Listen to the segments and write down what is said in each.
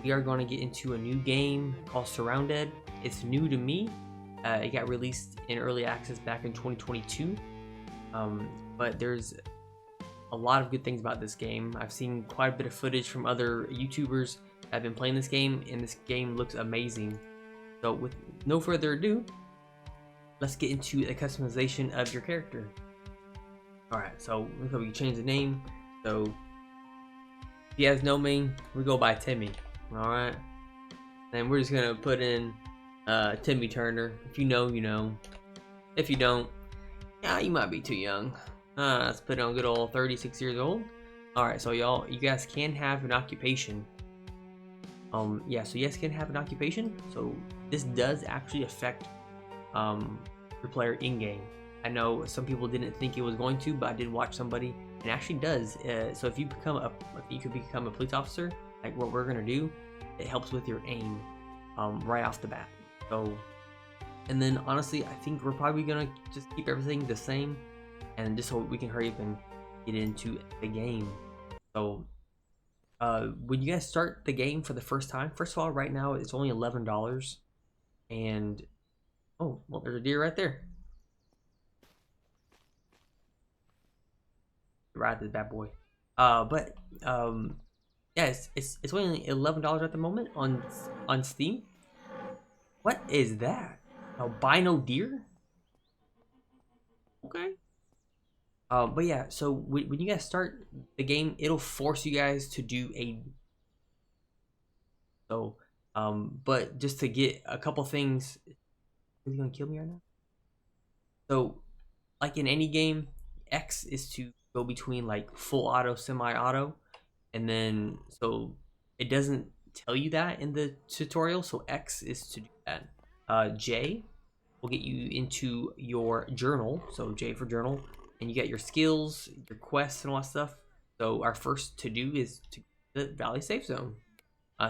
we are going to get into a new game called SurrounDead. It's new to me. It got released in early access back in 2022, but there's a lot of good things about this game. I've seen quite a bit of footage from other YouTubers that have been playing this game, and this game looks amazing. So with no further ado, let's get into the customization of your character. Alright, so we can change the name. So if you guys know me, we go by Timmy. Alright, and we're just gonna put in Timmy Turner. If you know, you know. If you don't, yeah, you might be too young. Let's put it on good old 36 years old. Alright, so you guys can have an occupation. Yeah, so you guys can have an occupation. So this does actually affect your player in-game. I know some people didn't think it was going to, but I did watch somebody, and it actually does. So if you could become a police officer, like what we're gonna do, it helps with your aim right off the bat. So, and then honestly, I think we're probably gonna just keep everything the same, and just so we can hurry up and get into the game. So when you guys start the game for the first time, first of all, right now it's only $11, and oh well, there's a deer right there. Ride this bad boy. Yeah, it's only $11 at the moment on Steam. What is that? Albino deer? Okay. But yeah, so when you guys start the game, it'll force you guys to do a. So, but just to get a couple things, is he gonna kill me right now? So, like in any game, X is to go between like full auto, semi-auto, and then so it doesn't tell you that in the tutorial. So X is to do that. J will get you into your journal. So J for journal. And you get your skills, your quests, and all that stuff. So our first to do is to the Valley Safe Zone.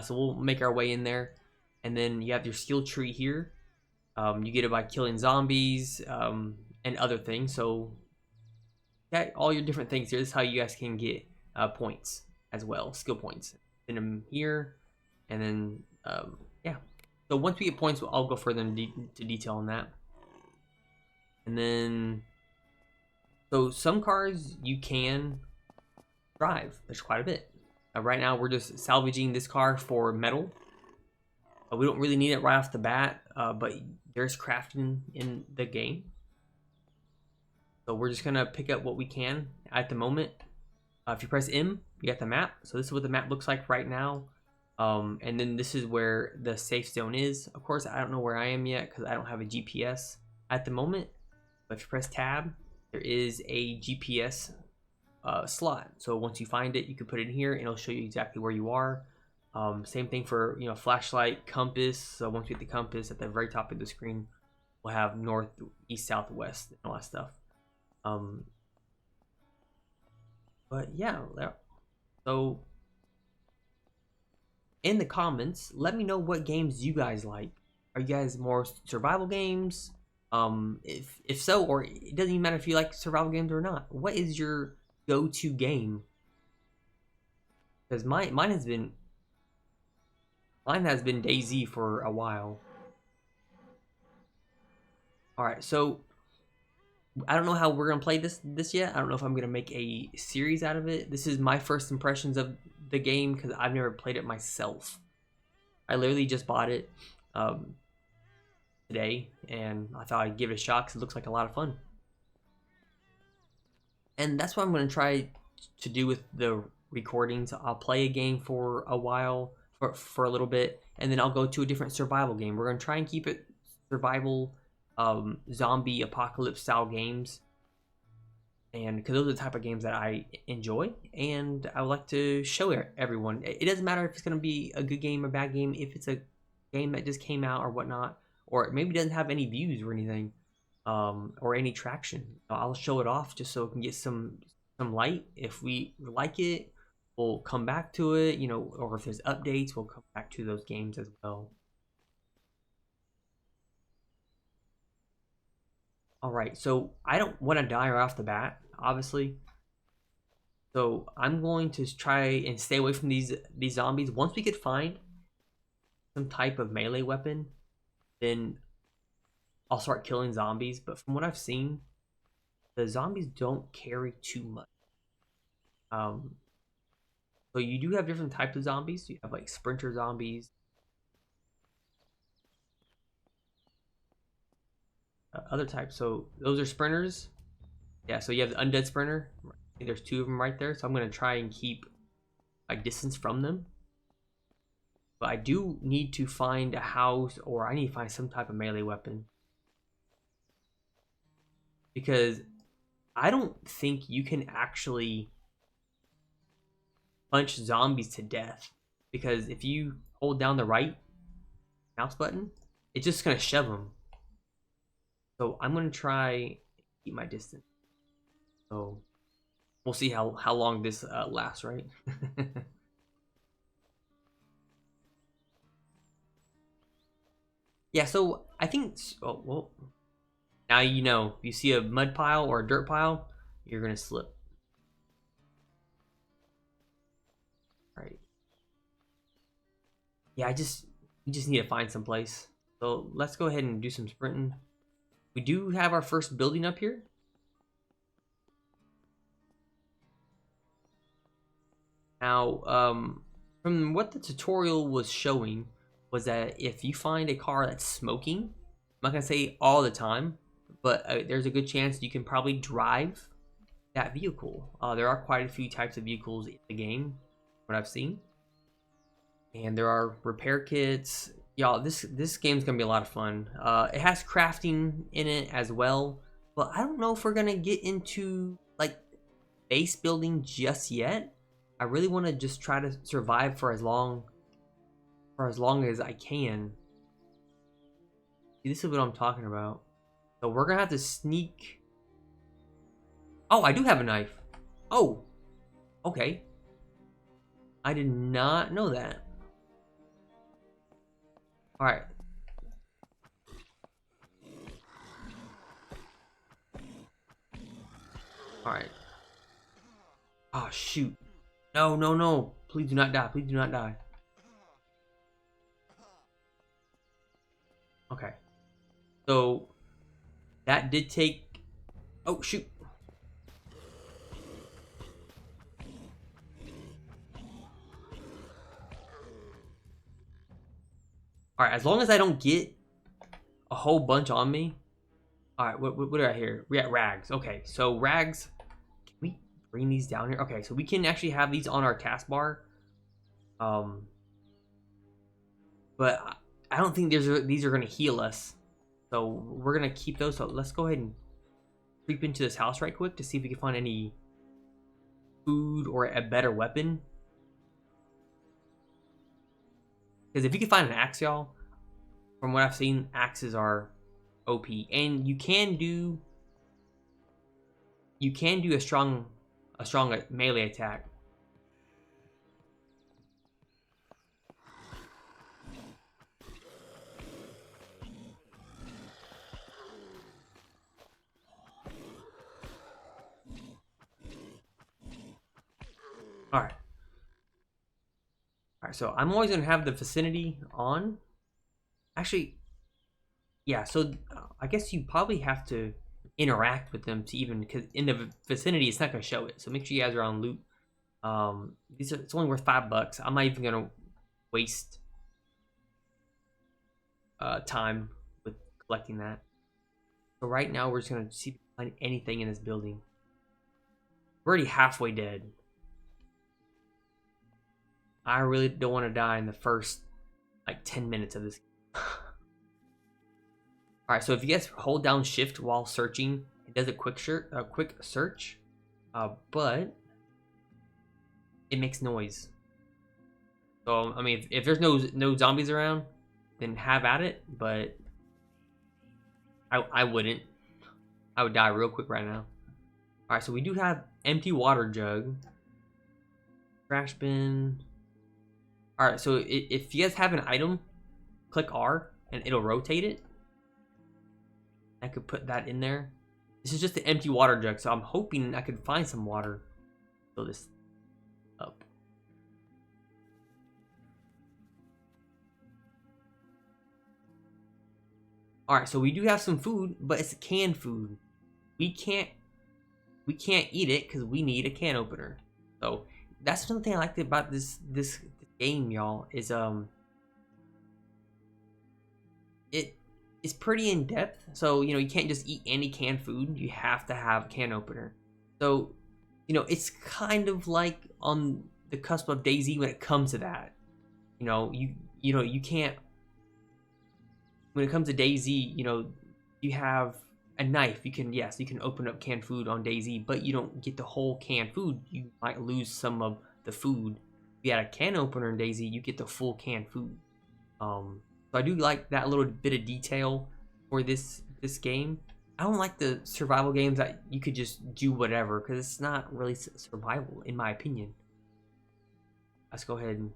So we'll make our way in there, and then you have your skill tree here. You get it by killing zombies and other things. So got all your different things here. This is how you guys can get points as well, skill points. Send them here, and then yeah. So once we get points, I'll go further into detail on that, and then. So some cars you can drive. There's quite a bit. Right now we're just salvaging this car for metal. We don't really need it right off the bat, but there's crafting in the game. So we're just gonna pick up what we can at the moment. If you press M, you got the map. So this is what the map looks like right now. And then this is where the safe zone is. Of course, I don't know where I am yet because I don't have a GPS at the moment. But if you press tab, there is a GPS slot. So once you find it, you can put it in here and it'll show you exactly where you are. Same thing for flashlight, compass. So once you hit the compass at the very top of the screen, we'll have north, east, south, west, and all that stuff. But yeah, so in the comments, let me know what games you guys like. Are you guys more survival games? If so, or it doesn't even matter if you like survival games or not. What is your go-to game? Because mine has been DayZ for a while. All right, so I don't know how we're gonna play this yet. I don't know if I'm gonna make a series out of it. This is my first impressions of the game because I've never played it myself. I literally just bought it today, and I thought I'd give it a shot because it looks like a lot of fun. And that's what I'm going to try to do with the recordings. I'll play a game for a while, for a little bit, and then I'll go to a different survival game. We're going to try and keep it survival, zombie apocalypse style games, and because those are the type of games that I enjoy, and I would like to show everyone. It doesn't matter if it's going to be a good game or bad game, if it's a game that just came out or whatnot, or maybe doesn't have any views or anything, or any traction. I'll show it off just so it can get some light. If we like it, we'll come back to it, or if there's updates, we'll come back to those games as well. All right, so I don't want to die right off the bat, obviously. So I'm going to try and stay away from these zombies. Once we get find some type of melee weapon, then I'll start killing zombies. But from what I've seen, the zombies don't carry too much. So you do have different types of zombies. You have like sprinter zombies, other types. So those are sprinters. Yeah, so you have the undead sprinter. There's 2 of them right there. So I'm going to try and keep my distance from them. But I do need to find a house, or I need to find some type of melee weapon. Because I don't think you can actually punch zombies to death. Because if you hold down the right mouse button, it's just going to shove them. So I'm going to try to keep my distance. So we'll see how long this lasts, right? Yeah, so I think, oh, well, now you know, if you see a mud pile or a dirt pile, you're gonna slip. Right. Yeah, we just need to find some place. So let's go ahead and do some sprinting. We do have our first building up here. Now, from what the tutorial was showing, was that if you find a car that's smoking, I'm not gonna say all the time, but there's a good chance you can probably drive that vehicle. There are quite a few types of vehicles in the game, what I've seen, and there are repair kits. Y'all, this game's gonna be a lot of fun. It has crafting in it as well, but I don't know if we're gonna get into like base building just yet. I really want to just try to survive for as long as I can. See, this is what I'm talking about. So we're gonna have to sneak. Oh, I do have a knife. Oh, okay. I did not know that. All right. All right. Oh shoot. No, no, no. Please do not die. Please do not die. Okay. So that did take. Oh shoot. All right. As long as I don't get a whole bunch on me. All right. What are I here? We got rags. Okay. So rags. Can we bring these down here? Okay. So we can actually have these on our taskbar. But I don't think these are going to heal us. So we're going to keep those. So let's go ahead and creep into this house right quick to see if we can find any food or a better weapon. Because if you can find an axe, y'all, from what I've seen, axes are OP. And you can do a strong melee attack. All right, so I'm always going to have the vicinity on. Actually, yeah, so I guess you probably have to interact with them to even, because in the vicinity, it's not going to show it. So make sure you guys are on loot. It's only worth $5. I'm not even going to waste time with collecting that. So right now, we're just going to see if we can find anything in this building. We're already halfway dead. I really don't want to die in the first like 10 minutes of this. Alright, so if you guys hold down shift while searching, it does a quick search, but it makes noise. So I mean, if there's no zombies around, then have at it, but I wouldn't. I would die real quick right now. Alright, so we do have empty water jug, trash bin. Alright, so if you guys have an item, click R and it'll rotate it. I could put that in there. This is just an empty water jug, so I'm hoping I could find some water. Fill this up. All right, so we do have some food, but it's canned food. We can't eat it because we need a can opener. So that's another thing I liked about this game, y'all. Is it is pretty in depth. So you can't just eat any canned food. You have to have a can opener. So it's kind of like on the cusp of DayZ when it comes to that. You can't. When it comes to DayZ, you have a knife. You can open up canned food on DayZ, but you don't get the whole canned food. You might lose some of the food. If you had a can opener in DayZ, you get the full canned food. So I do like that little bit of detail for this game. I don't like the survival games that you could just do whatever, because it's not really survival, in my opinion. Let's go ahead and...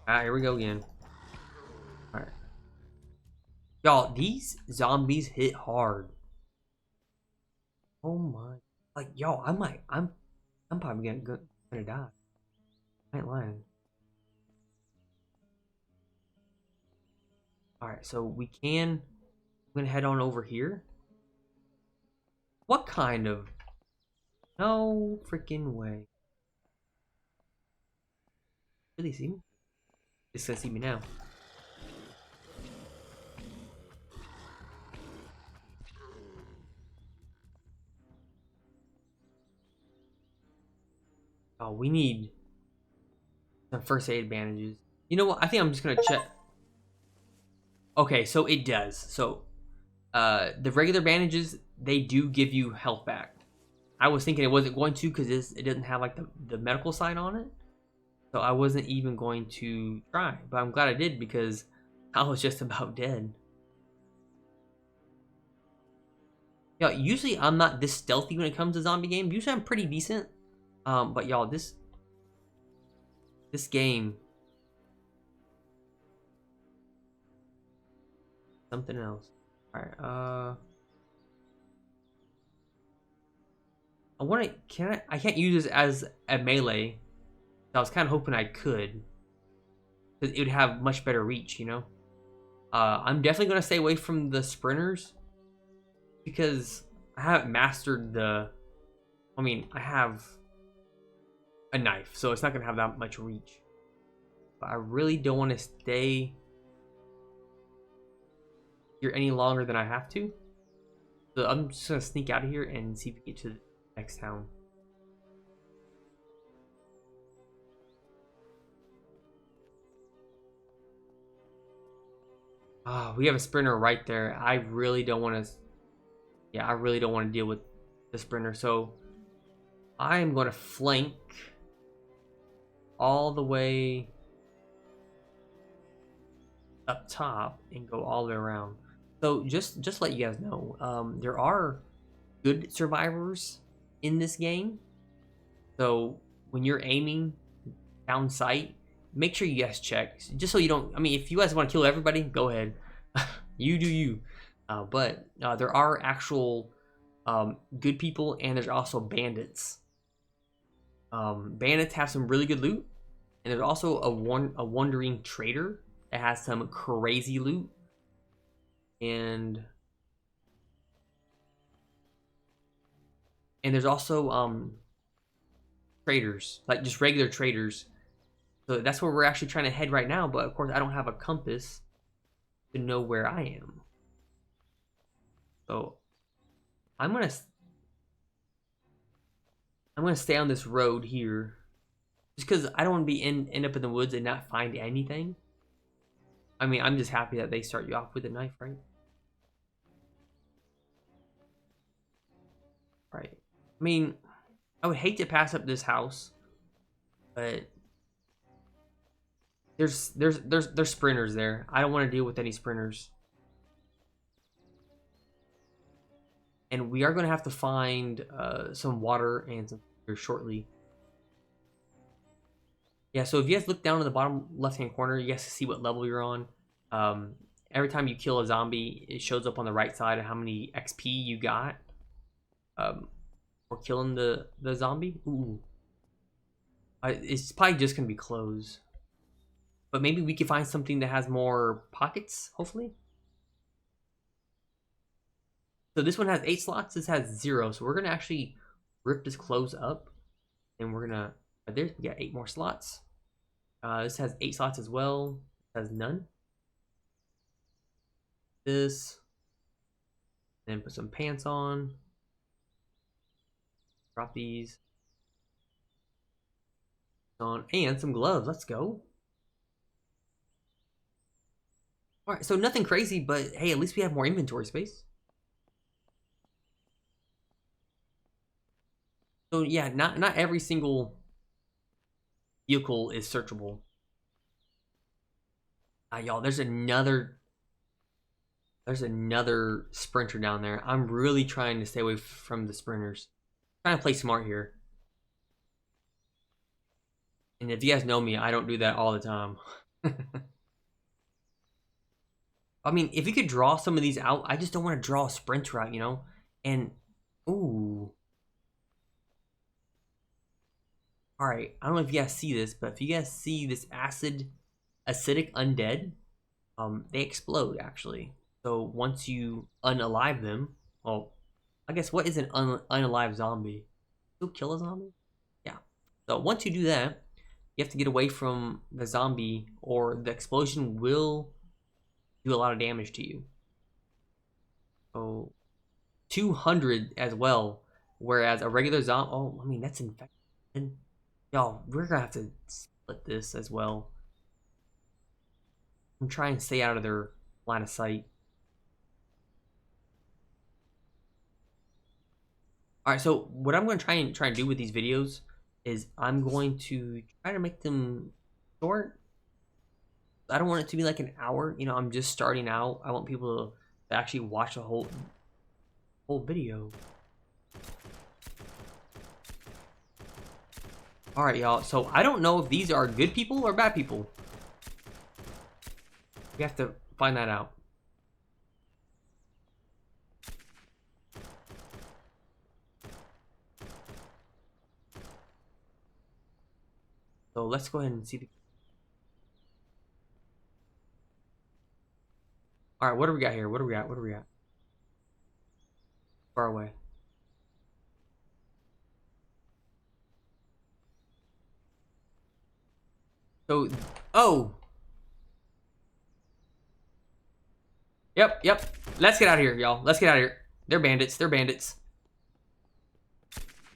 Alright, here we go again. Alright. Y'all, these zombies hit hard. Oh my... Like, y'all, I'm probably gonna die. I ain't lying. Alright, so I'm gonna head on over here. What kind of... No freaking way. Did they see me? It's gonna see me now. Oh, we need some first aid bandages. You know what? I think I'm just gonna check. Okay, so it does. So, the regular bandages, they do give you health back. I was thinking it wasn't going to because it doesn't have like the medical side on it. So I wasn't even going to try. But I'm glad I did because I was just about dead. Yeah, usually I'm not this stealthy when it comes to zombie games. Usually I'm pretty decent. But y'all, this game, something else. All right. I can't use this as a melee. I was kind of hoping I could, because it would have much better reach. I'm definitely gonna stay away from the sprinters because I haven't mastered the. I mean, I have a knife, so it's not gonna have that much reach. But I really don't want to stay here any longer than I have to. So I'm just gonna sneak out of here and see if we get to the next town. We have a sprinter right there. I really don't want to. Yeah, I really don't want to deal with the sprinter. So I am going to flank all the way up top and go all the way around. So just to let you guys know, there are good survivors in this game. So when you're aiming down sight, make sure you guys check, just so you don't. I mean, if you guys want to kill everybody, go ahead. You do you. But there are actual good people, and there's also bandits. Bandits have some really good loot, and there's also a wandering trader that has some crazy loot. And there's also traders, like just regular traders. So that's where we're actually trying to head right now, but of course I don't have a compass to know where I am. So I'm gonna stay on this road here, just because I don't want to be end up in the woods and not find anything. I mean, I'm just happy that they start you off with a knife, right? Right. I mean, I would hate to pass up this house, but there's sprinters there. I don't want to deal with any sprinters. And we are going to have to find some water and some here shortly. Yeah, so if you guys look down in the bottom left-hand corner, you guys can see what level you're on. Every time you kill a zombie, it shows up on the right side of how many XP you got for killing the zombie. Ooh. It's probably just going to be close. But maybe we can find something that has more pockets, hopefully. So this one has 8 slots. This has 0. So we're going to actually rip this close up. And we're going to... There's, we got 8 more slots. This has 8 slots as well. This has none. This. Then put some pants on. Drop these. On. And some gloves. Let's go. Alright, so nothing crazy, but hey, at least we have more inventory space. So yeah, not every single vehicle is searchable. Y'all, there's another sprinter down there. I'm really trying to stay away from the sprinters. I'm trying to play smart here. And if you guys know me, I don't do that all the time. I mean, if you could draw some of these out, I just don't want to draw a sprinter out, you know? And, ooh. Alright, I don't know if you guys see this, but if you guys see this acidic undead, they explode, actually. So once you unalive them, well, I guess what is an unalive zombie? You'll kill a zombie? Yeah. So once you do that, you have to get away from the zombie or the explosion will do a lot of damage to you. So 200 as well, whereas a regular zombie, oh, I mean, that's infected. Y'all, we're gonna have to split this as well. I'm trying to stay out of their line of sight. Alright, so what I'm going to try and do with these videos is I'm going to try to make them short. I don't want it to be like an hour. You know, I'm just starting out. I want people to actually watch a whole video. Alright, y'all. So I don't know if these are good people or bad people. We have to find that out. So let's go ahead and see the... Alright, what do we got here? What do we got? What do we got? Far away. So, oh! Yep. Let's get out of here, y'all. Let's get out of here. They're bandits. They're bandits.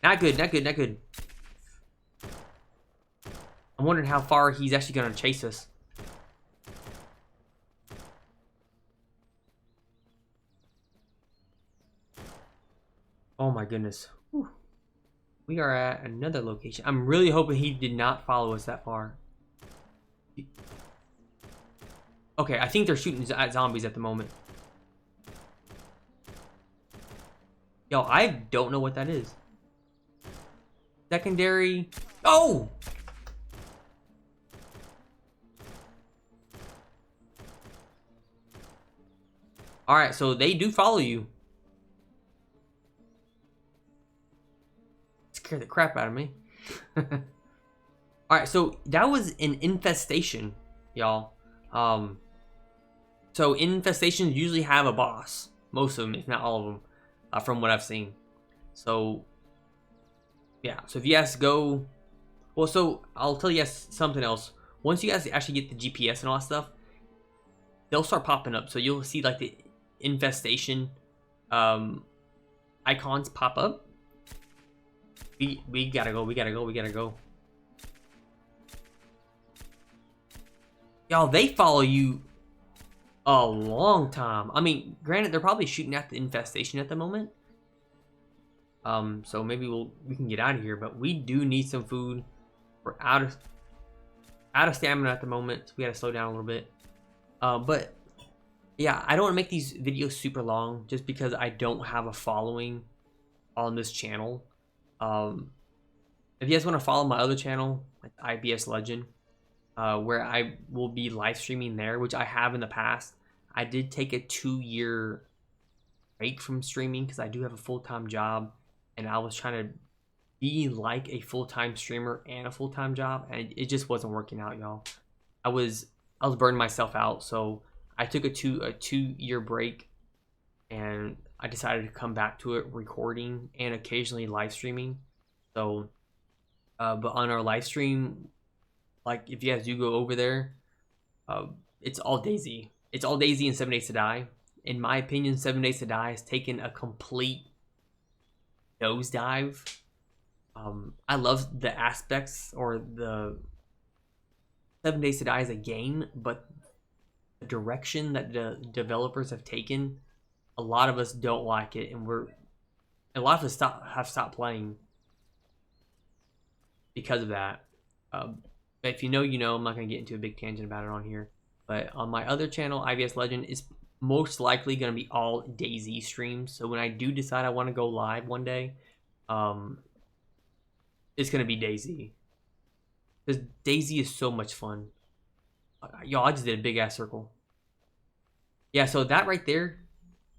Not good. I'm wondering how far he's actually going to chase us. Oh my goodness. Whew. We are at another location. I'm really hoping he did not follow us that far. Okay, I think they're shooting at zombies at the moment. Yo, I don't know what that is. Secondary. Oh! Alright, so they do follow you. Scare the crap out of me. Alright, so that was an infestation, y'all. So infestations usually have a boss. Most of them, if not all of them, from what I've seen. So, yeah. So if you guys go... Well, so I'll tell you guys something else. Once you guys actually get the GPS and all that stuff, they'll start popping up. So you'll see like the infestation icons pop up. We gotta go. Y'all, they follow you a long time. I mean, granted, they're probably shooting at the infestation at the moment. So maybe we can get out of here, but we do need some food. We're out of stamina at the moment, so we gotta slow down a little bit. But yeah, I don't want to make these videos super long just because I don't have a following on this channel. If you guys want to follow my other channel, like IBS Legend, where I will be live streaming there, which I have in the past. I did take a 2-year break from streaming because I do have a full-time job, and I was trying to be like a full-time streamer and a full-time job, and it just wasn't working out, y'all. I was burning myself out, so I took a 2 year break, and I decided to come back to it, recording and occasionally live streaming. So, but on our live stream, like if you guys do go over there, uh, it's all Daisy. It's all Daisy and 7 Days to Die. In my opinion, 7 Days to Die has taken a complete nosedive. I love the aspects or the 7 Days to Die as a game, but the direction that the developers have taken, a lot of us don't like it, and a lot of us have stopped playing because of that. But if you know, you know. I'm not gonna get into a big tangent about it on here. But on my other channel, IVS Legend, is most likely gonna be all Daisy streams. So when I do decide I want to go live one day, it's gonna be Daisy, because Daisy is so much fun. Y'all, I just did a big ass circle. Yeah, so that right there,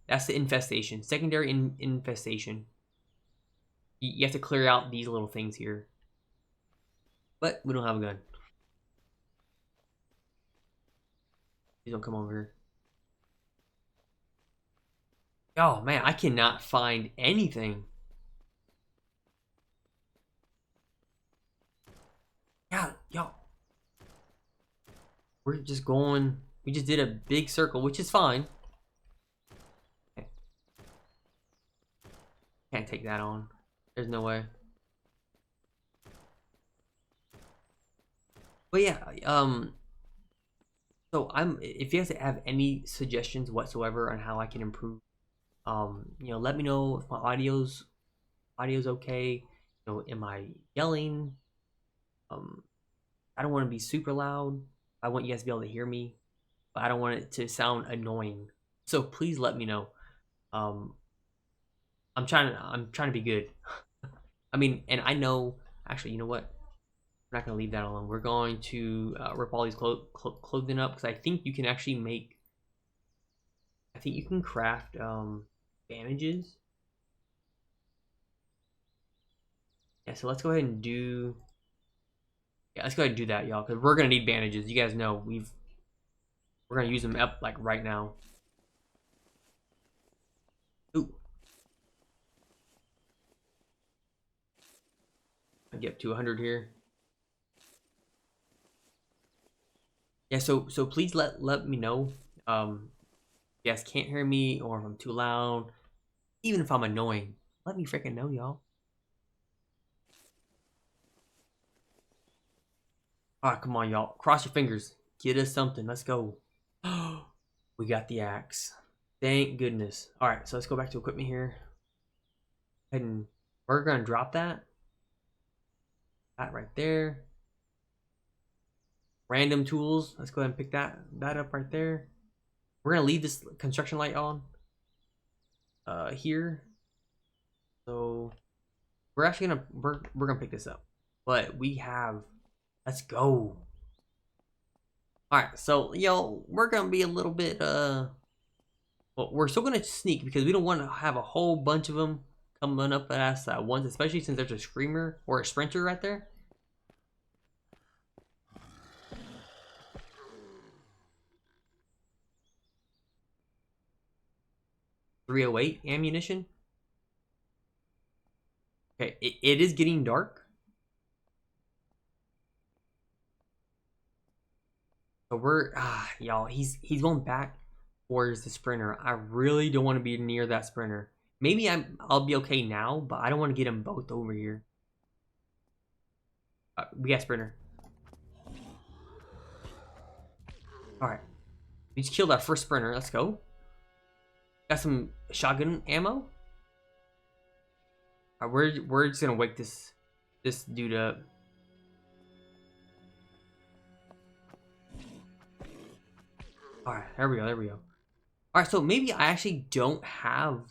that's the infestation. Secondary infestation. You have to clear out these little things here. But we don't have a gun. Please don't come over here. Oh man, I cannot find anything. Yeah, yo. We're just going. We just did a big circle, which is fine. Okay. Can't take that on. There's no way. But yeah, so if you guys have any suggestions whatsoever on how I can improve, let me know if my audio's okay. Am I yelling? I don't want to be super loud. I want you guys to be able to hear me, but I don't want it to sound annoying. So please let me know. I'm trying to be good. I mean, and I know, actually, you know what? We're not going to leave that alone. We're going to rip all these clothing up, because I think you can actually make, I think you can craft bandages. Yeah, so let's go ahead and do, yeah, let's go ahead and do that, y'all, because we're going to need bandages. You guys know we're going to use them up like right now. Ooh. I get up to 100 here. Yeah, so please let me know. You guys can't hear me, or if I'm too loud, even if I'm annoying. Let me freaking know, y'all. Alright, come on, y'all. Cross your fingers. Get us something. Let's go. We got the axe. Thank goodness. Alright, so let's go back to equipment here. And we're gonna drop that. That right there. Random tools. Let's go ahead and pick that up right there. We're gonna leave this construction light on here. So we're actually gonna we're gonna pick this up. But we have, let's go. Alright, so we're gonna be a little bit well, we're still gonna sneak, because we don't want to have a whole bunch of them coming up at us at once, especially since there's a screamer or a sprinter right there. .308 ammunition. Okay, it is getting dark. So we're y'all, he's going back towards the sprinter. I really don't want to be near that sprinter. Maybe I'll be okay now, but I don't want to get them both over here. We got sprinter. All right, we just killed our first sprinter. Let's go. Got some shotgun ammo. All right, we're just gonna wake this dude up. All right, there we go. All right, so maybe I actually don't have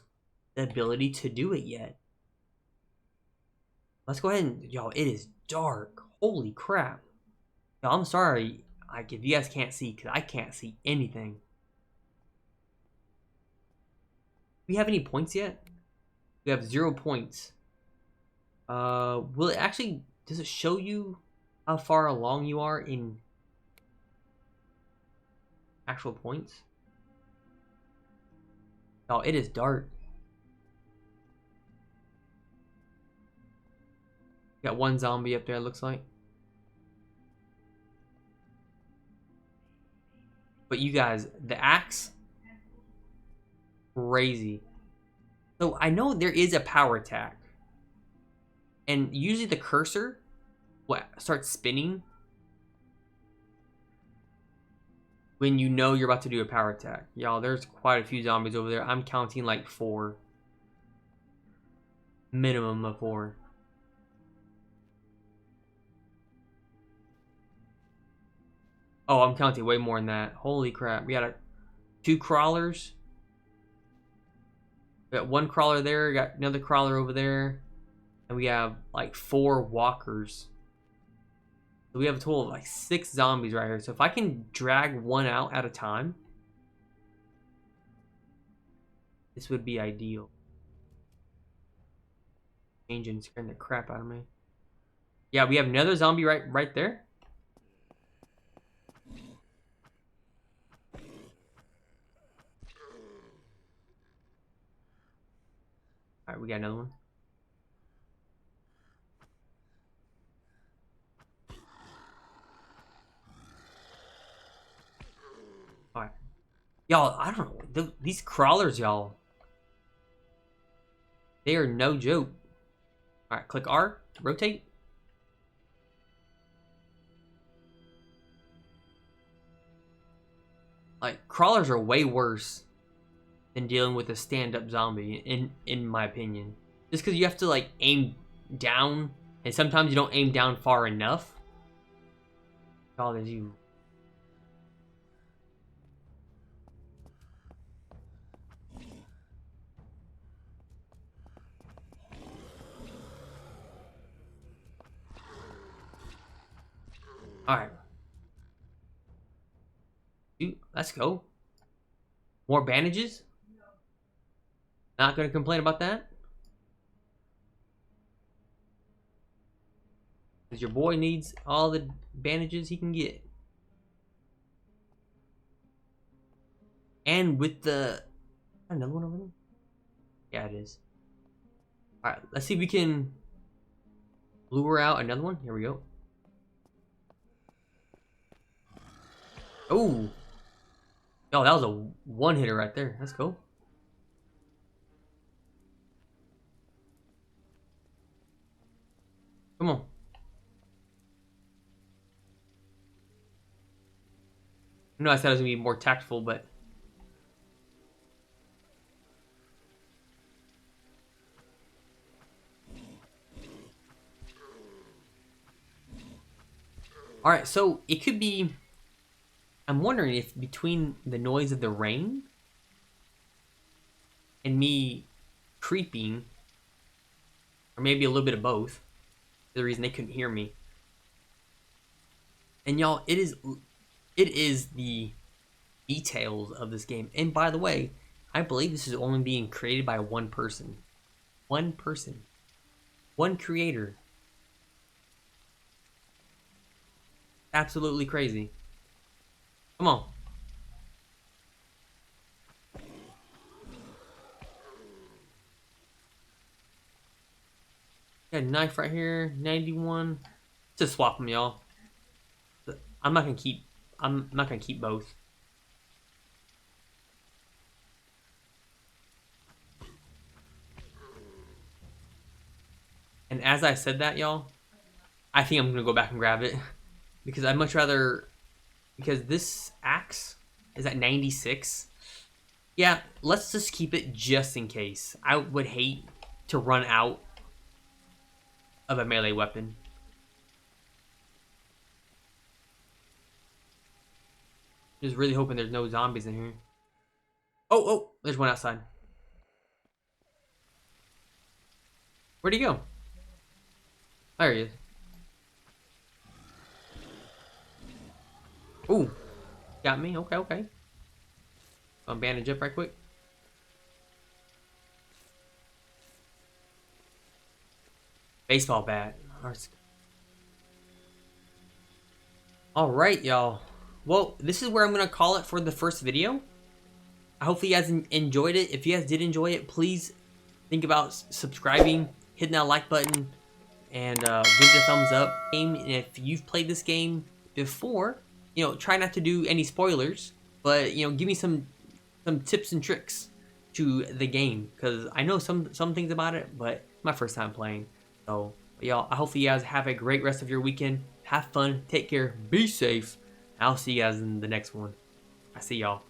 the ability to do it yet. Let's go ahead and, y'all, it is dark. Holy crap. Y'all, I'm sorry, like, if you guys can't see, because I can't see anything. Do we have any points yet? We have 0 points. Will it actually, does it show you how far along you are in actual points. Oh, it is dark. Got one zombie up there, it looks like. But you guys, the axe, crazy. So I know there is a power attack. And usually the cursor starts spinning when you know you're about to do a power attack. Y'all, there's quite a few zombies over there. I'm counting like 4. Minimum of 4. Oh, I'm counting way more than that. Holy crap. We got 2 crawlers. We got 1 crawler there. We got another crawler over there. And we have like 4 walkers. So we have a total of like 6 zombies right here. So if I can drag one out at a time, this would be ideal. Engine scaring the crap out of me. Yeah, we have another zombie right there. Alright, we got another one. Alright. Y'all, I don't know. These crawlers, y'all. They are no joke. Alright, click R to rotate. Like, crawlers are way worse than dealing with a stand-up zombie, in my opinion. Just because you have to, like, aim down, and sometimes you don't aim down far enough. Oh, there's you. Alright. Dude, let's go. More bandages? Not gonna complain about that. Because your boy needs all the bandages he can get. And with the... Another one over there? Yeah, it is. Alright, let's see if we can lure out another one. Here we go. Oh! Oh, that was a one-hitter right there. Let's go. Come on. I know I said I was going to be more tactful, but... Alright, so it could be... I'm wondering if between the noise of the rain and me creeping, or maybe a little bit of both, the reason they couldn't hear me. And y'all, it is the details of this game. And by the way, I believe this is only being created by one person. One person. One creator. Absolutely crazy. Come on. Got a knife right here. 91. Just swap them, y'all. I'm not gonna keep both. And as I said that, y'all, I think I'm gonna go back and grab it. Because I'd much rather... Because this axe is at 96. Yeah, let's just keep it just in case. I would hate to run out of a melee weapon. Just really hoping there's no zombies in here. Oh, there's one outside. Where'd he go? There he is. Ooh, got me. Okay. I'll bandage up right quick. Baseball bat. All right, y'all. Well, this is where I'm gonna call it for the first video. I hope you guys enjoyed it. If you guys did enjoy it, please think about subscribing, hitting that like button, and give it a thumbs up. And if you've played this game before, try not to do any spoilers, but give me some tips and tricks to the game, because I know some things about it, but it's my first time playing. So y'all, I hope you guys have a great rest of your weekend. Have fun, take care, be safe. I'll see you guys in the next one. I see y'all.